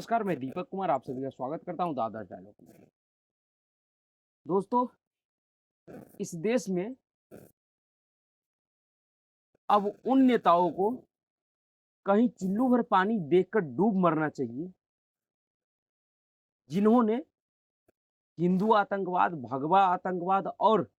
नमस्कार, मैं दीपक कुमार आप सभी का स्वागत करता हूँ दादा डायलॉग में। दोस्तों, इस देश में अब उन नेताओं को कहीं चुल्लू भर पानी देखकर डूब मरना चाहिए, जिन्होंने हिंदू आतंकवाद, भगवा आतंकवाद और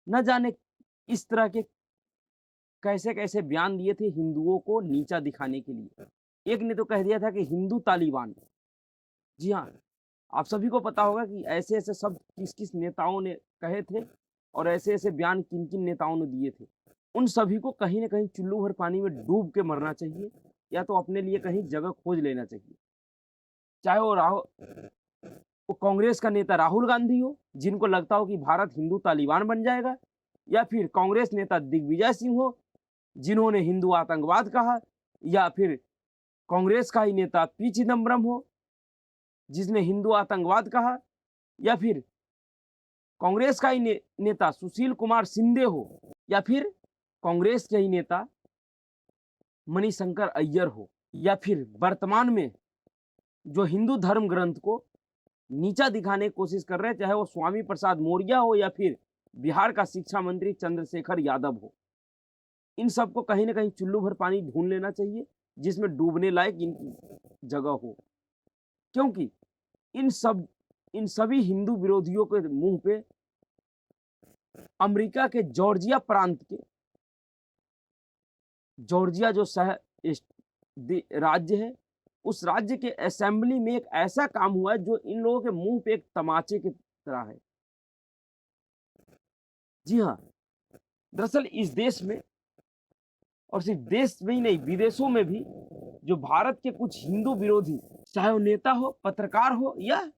न जाने इस तरह के कैसे-कैसे बयान दिए थे हिंदुओं को नीचा दिखाने के लिए। एक ने तो कह दिया था कि हिंदू तालिबान। जी हाँ, आप सभी को पता होगा कि ऐसे-ऐसे शब्द किस-किस नेताओं ने कहे थे और ऐसे-ऐसे बयान किन-किन नेताओं ने दिए थे। उन सभी को कहीं न कहीं चुल्लू भर पानी में डूब के मरना चाहिए या तो अपने लिए कहीं जगह खोज लेना चाहिए। चाहे वो कांग्रेस का नेता राहुल गांधी हो, जिनको लगता हो कि भारत हिंदू तालिबान बन जाएगा, या फिर कांग्रेस नेता दिग्विजय सिंह हो, जिन्होंने हिंदू आतंकवाद कहा, या फिर कांग्रेस का ही नेता पी चिदम्बरम हो, जिसने हिंदू आतंकवाद कहा, या फिर कांग्रेस का ही नेता सुशील कुमार शिंदे हो, या फिर कांग्रेस के ही नेता मणिशंकर अय्यर हो, या फिर वर्तमान में जो हिंदू धर्म ग्रंथ को नीचा दिखाने की कोशिश कर रहे हैं, चाहे वो स्वामी प्रसाद मौर्य हो या फिर बिहार का शिक्षा मंत्री चंद्रशेखर यादव हो। इन सबको कहीं न कहीं चुल्लू भर पानी ढूँढ लेना चाहिए, जिसमें डूबने लायक इनकी जगह हो। क्योंकि इन सभी हिंदू विरोधियों के मुँह पे अमेरिका के जॉर्जिया प्रांत के जॉर्जिया जो राज्य है, उस राज्य के असेंबली में एक ऐसा काम हुआ है जो इन लोगों के मुंह पे एक तमाचे की तरह है। जी हाँ, दरअसल इस देश में और सिर्फ देश में ही नहीं, विदेशों में भी जो भारत के कुछ हिंदू विरोधी, चाहे वो नेता हो, पत्रकार हो या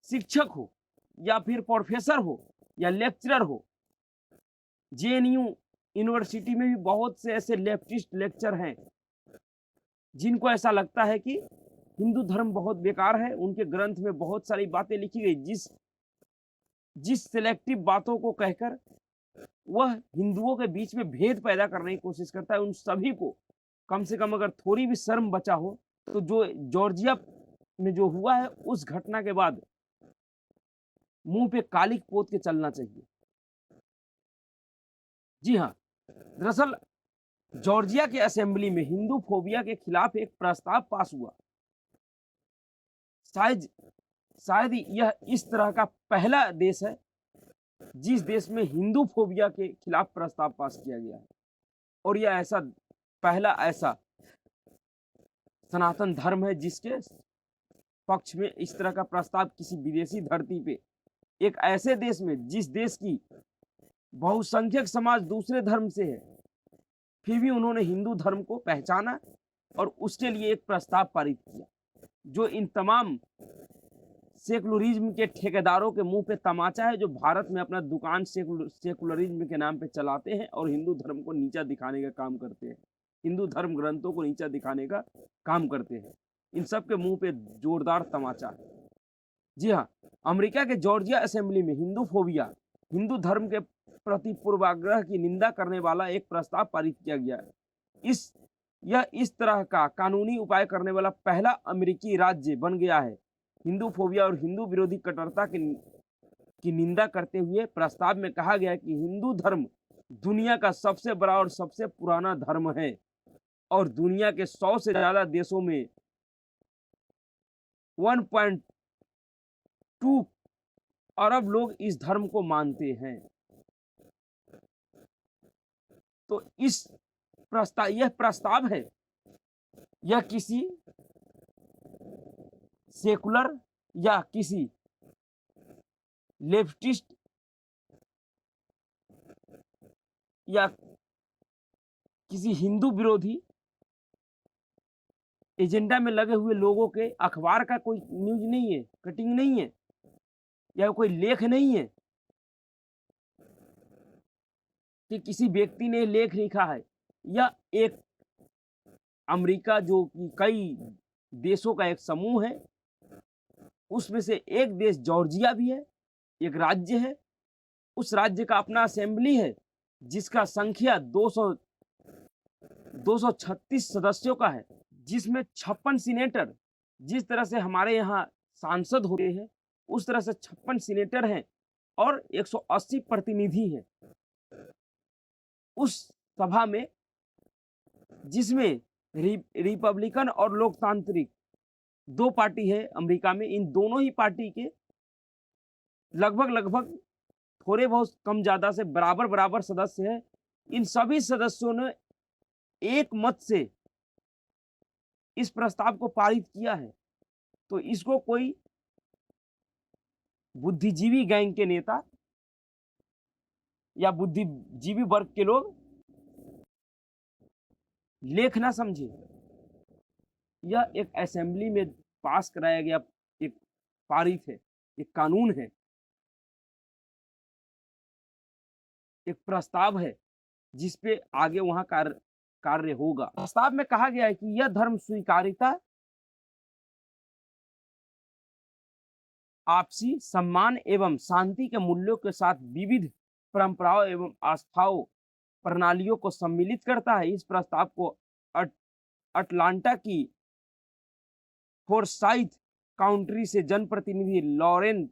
शिक्षक हो या फिर प्रोफेसर हो या लेक्चरर हो, जेएनयू यूनिवर्सिटी में भी बहुत से ऐसे लेफ्टिस्ट लेक्चर हैं, जिनको ऐसा लगता है कि हिंदू धर्म बहुत बेकार है। उनके ग्रंथ में बहुत सारी बातें लिखी गई, जिस सिलेक्टिव बातों को कहकर वह हिंदुओं के बीच में भेद पैदा करने की कोशिश करता है, उन सभी को कम से कम अगर थोड़ी भी शर्म बचा हो, तो जो जॉर्जिया में जो हुआ है, उस घटना के बाद मुंह पे कालिक पोत के चलना चाहिए। जी हाँ, दरअसल जॉर्जिया के असेंबली में हिंदू फोबिया के खिलाफ एक प्रस्ताव पास हुआ। शायद शायद यह इस तरह का पहला देश है जिस देश में हिंदू फोबिया के खिलाफ प्रस्ताव पास किया गया है, और यह पहला ऐसा सनातन धर्म है जिसके पक्ष में इस तरह का प्रस्ताव किसी विदेशी धरती पे, एक ऐसे देश में जिस देश की बहुसंख्यक समाज दूसरे धर्म से है, फिर भी उन्होंने हिंदू धर्म को पहचाना और उसके लिए एक प्रस्ताव पारित किया, जो इन तमाम सेकुलरिज्म के ठेकेदारों के मुंह पे तमाचा है, जो भारत में अपना दुकान सेकुलरिज्म के नाम पे चलाते हैं और हिंदू धर्म को नीचा दिखाने का काम करते हैं, हिंदू धर्म ग्रंथों को नीचा दिखाने का काम करते हैं। इन सब के मुंह पे जोरदार तमाचा है। जी हाँ, अमेरिका के जॉर्जिया असेंबली में हिंदू फोबिया, हिंदू धर्म के प्रति पूर्वाग्रह की निंदा करने वाला एक प्रस्ताव पारित किया गया है। यह इस तरह का कानूनी उपाय करने वाला पहला अमेरिकी राज्य बन गया है। हिंदू फोबिया और हिंदू विरोधी कट्टरता की निंदा करते हुए प्रस्ताव में कहा गया है कि हिंदू धर्म दुनिया का सबसे बड़ा और सबसे पुराना धर्म है और दुनिया के 100 से ज्यादा देशों में 1.2 अरब लोग इस धर्म को मानते हैं। तो यह प्रस्ताव है, यह किसी सेकुलर या किसी लेफ्टिस्ट या किसी हिंदू विरोधी एजेंडा में लगे हुए लोगों के अखबार का कोई न्यूज नहीं है, कटिंग नहीं है या कोई लेख नहीं है कि किसी व्यक्ति ने लेख लिखा है, या एक अमेरिका जो कि कई देशों का एक समूह है, उसमें से एक देश जॉर्जिया भी है, एक राज्य है। उस राज्य का अपना असेंबली है जिसका संख्या 236 सदस्यों का है, जिसमें 56 सीनेटर जिस तरह से हमारे यहाँ सांसद होते हैं, उस तरह से 56 सीनेटर हैं और 180 प्रतिनिधि हैं। उस सभा में जिसमें रिपब्लिकन और लोकतांत्रिक 2 पार्टी है अमेरिका में, इन दोनों ही पार्टी के लगभग थोड़े बहुत कम ज़्यादा से बराबर सदस्य हैं। इन सभी सदस्यों ने एक मत से इस प्रस्ताव को पारित किया है। तो इसको कोई बुद्धिजीवी गैंग के नेता या बुद्धिजीवी वर्ग के लोग लेख ना समझे। यह एक असेंबली में पास कराया गया एक पारित है, एक कानून है, एक प्रस्ताव है जिस पे आगे वहां कार्य होगा। प्रस्ताव में कहा गया है कि यह धर्म स्वीकार्यता, आपसी सम्मान एवं शांति के मूल्यों के साथ विविध परंपराओं एवं आस्थाओं प्रणालियों को सम्मिलित करता है। इस प्रस्ताव को अटलांटा की फोर्साइथ काउंटी से जनप्रतिनिधि लॉरेंस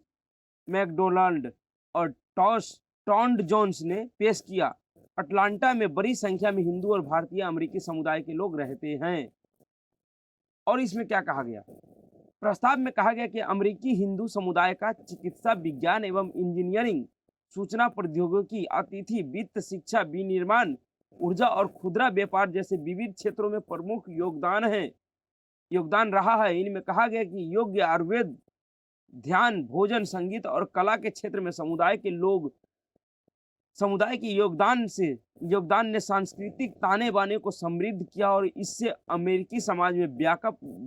मैकडोनाल्ड और टॉन्ड जोन्स ने पेश किया। अटलांटा में बड़ी संख्या में हिंदू और भारतीय अमेरिकी समुदाय के लोग रहते हैं। और इसमें क्या कहा गया? प्रस्ताव में कहा गया कि अमेरिकी हिंदू समुदाय का चिकित्सा विज्ञान एवं इंजीनियरिंग, सूचना प्रौद्योगिकी, अतिथि, वित्त, शिक्षा, विनिर्माण, ऊर्जा और खुदरा व्यापार जैसे विविध क्षेत्रों में प्रमुख योगदान रहा है। इनमें कहा गया कि योग, आयुर्वेद, ध्यान, भोजन, संगीत और कला के क्षेत्र में समुदाय के योगदान ने सांस्कृतिक ताने बाने को समृद्ध किया और इससे अमेरिकी समाज में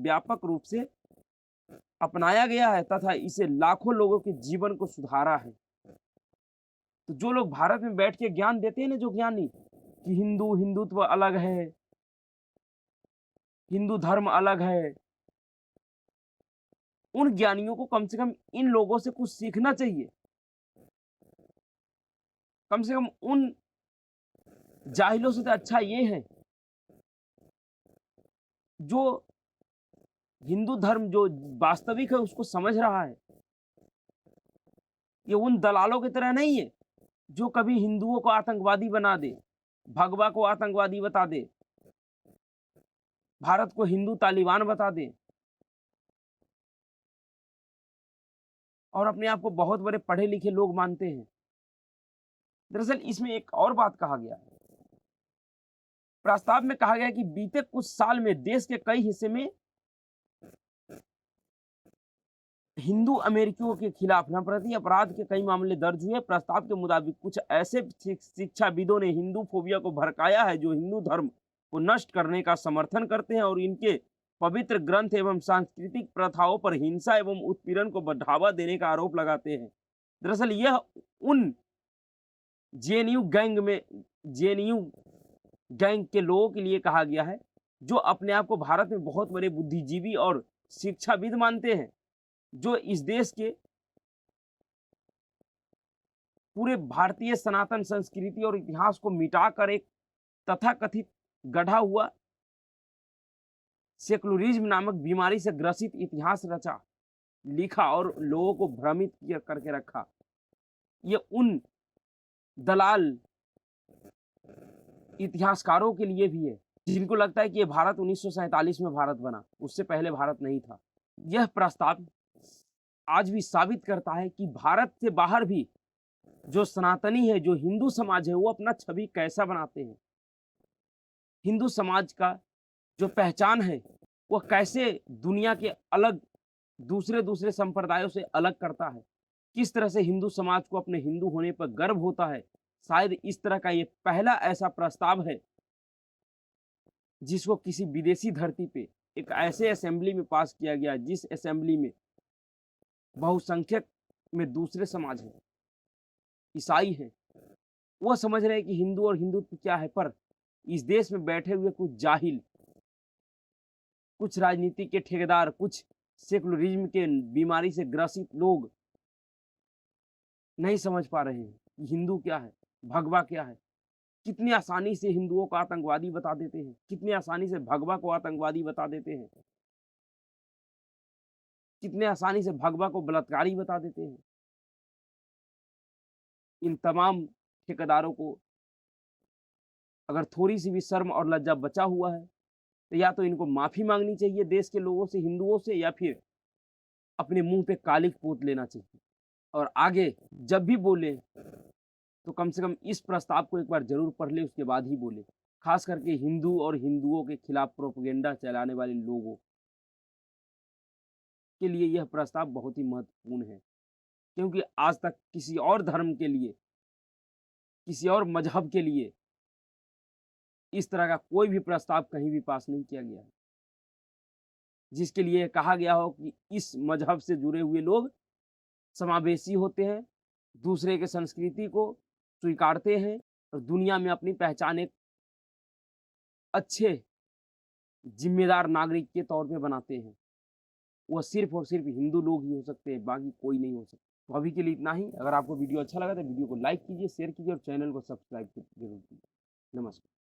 व्यापक रूप से अपनाया गया है तथा इसे लाखों लोगों के जीवन को सुधारा है। तो जो लोग भारत में बैठ के ज्ञान देते हैं ना, जो ज्ञानी कि हिंदुत्व अलग है, हिंदू धर्म अलग है, उन ज्ञानियों को कम से कम इन लोगों से कुछ सीखना चाहिए। कम से कम उन जाहिलों से तो अच्छा ये है जो हिंदू धर्म जो वास्तविक है उसको समझ रहा है। ये उन दलालों की तरह नहीं है जो कभी हिंदुओं को आतंकवादी बना दे, भगवा को आतंकवादी बता दे, भारत को हिंदू तालिबान बता दे और अपने आप को बहुत बड़े पढ़े लिखे लोग मानते हैं। दरअसल इसमें एक और बात कहा गया है। प्रस्ताव में कहा गया कि बीते कुछ साल में देश के कई हिस्से में हिंदू अमेरिकियों के खिलाफ नफरती अपराध के कई मामले दर्ज हुए। प्रस्ताव के मुताबिक कुछ ऐसे शिक्षाविदों ने हिंदू फोबिया को भड़काया है जो हिंदू धर्म को नष्ट करने का समर्थन करते हैं और इनके पवित्र ग्रंथ एवं सांस्कृतिक प्रथाओं पर हिंसा एवं उत्पीड़न को बढ़ावा देने का आरोप लगाते हैं। दरअसल यह उन जेएनयू गैंग के लोगों के लिए कहा गया है जो अपने आप को भारत में बहुत बड़े बुद्धिजीवी और शिक्षाविद मानते हैं, जो इस देश के पूरे भारतीय सनातन संस्कृति और इतिहास को मिटाकर एक तथाकथित गढ़ा हुआ सेकुलरिज्म नामक बीमारी से ग्रसित इतिहास रचा, लिखा और लोगों को भ्रमित करके रखा। ये उन दलाल इतिहासकारों के लिए भी है जिनको लगता है कि ये भारत 1947 में भारत बना, उससे पहले भारत नहीं था। यह प्रस्ताव आज भी साबित करता है कि भारत से बाहर भी जो सनातनी है, जो हिंदू समाज है, वो अपना छवि कैसा बनाते हैं। हिंदू समाज का जो पहचान है वो कैसे दुनिया के अलग दूसरे संप्रदायों से अलग करता है, किस तरह से हिंदू समाज को अपने हिंदू होने पर गर्व होता है। शायद इस तरह का ये पहला ऐसा प्रस्ताव है जिसको किसी विदेशी धरती पे एक ऐसे असेंबली में पास किया गया जिस असेंबली में बहुसंख्यक में दूसरे समाज है, ईसाई हैं। वो समझ रहे हैं कि हिंदू और हिंदुत्व क्या है, पर इस देश में बैठे हुए कुछ जाहिल, कुछ राजनीति के ठेकेदार, कुछ सेकुलरिज्म के बीमारी से ग्रसित लोग नहीं समझ पा रहे हैं कि हिंदू क्या है, भगवा क्या है। कितनी आसानी से हिंदुओं को आतंकवादी बता देते हैं, कितनी आसानी से भगवा को आतंकवादी बता देते हैं। कितने आसानी से भगवा को बलात्कारी बता देते हैं। इन तमाम ठेकेदारों को अगर थोड़ी-सी भी शर्म और लज्जा बचा हुआ है, तो या तो इनको माफ़ी माँगनी चाहिए देश के लोगों से, हिंदुओं से, या फिर अपने मुँह पे कालिख पोत लेना चाहिए। और आगे जब भी बोलें, तो कम से कम इस प्रस्ताव को एक बार ज़रूर पढ़ लें, उसके बाद ही बोलें। ख़ास करके हिंदू और हिंदुओं के खिलाफ प्रोपेगेंडा चलाने वाले लोगों के लिए यह प्रस्ताव बहुत ही महत्वपूर्ण है। क्योंकि आज तक किसी और धर्म के लिए, किसी और मज़हब के लिए इस तरह का कोई भी प्रस्ताव कहीं भी पास नहीं किया गया है। जिसके लिए कहा गया हो कि इस मज़हब से जुड़े हुए लोग समावेशी होते हैं, दूसरे के संस्कृति को स्वीकारते हैं और दुनिया में अपनी पहचान एक अच्छे ज़िम्मेदार नागरिक के तौर पे बनाते हैं। वो सिर्फ़ और सिर्फ़ हिंदू लोग ही हो सकते हैं, बाकी कोई नहीं हो सकता। तो अभी के लिए इतना ही। अगर आपको वीडियो अच्छा लगा तो वीडियो को लाइक कीजिए, शेयर कीजिए और चैनल को सब्सक्राइब ज़रूर कीजिए। नमस्कार।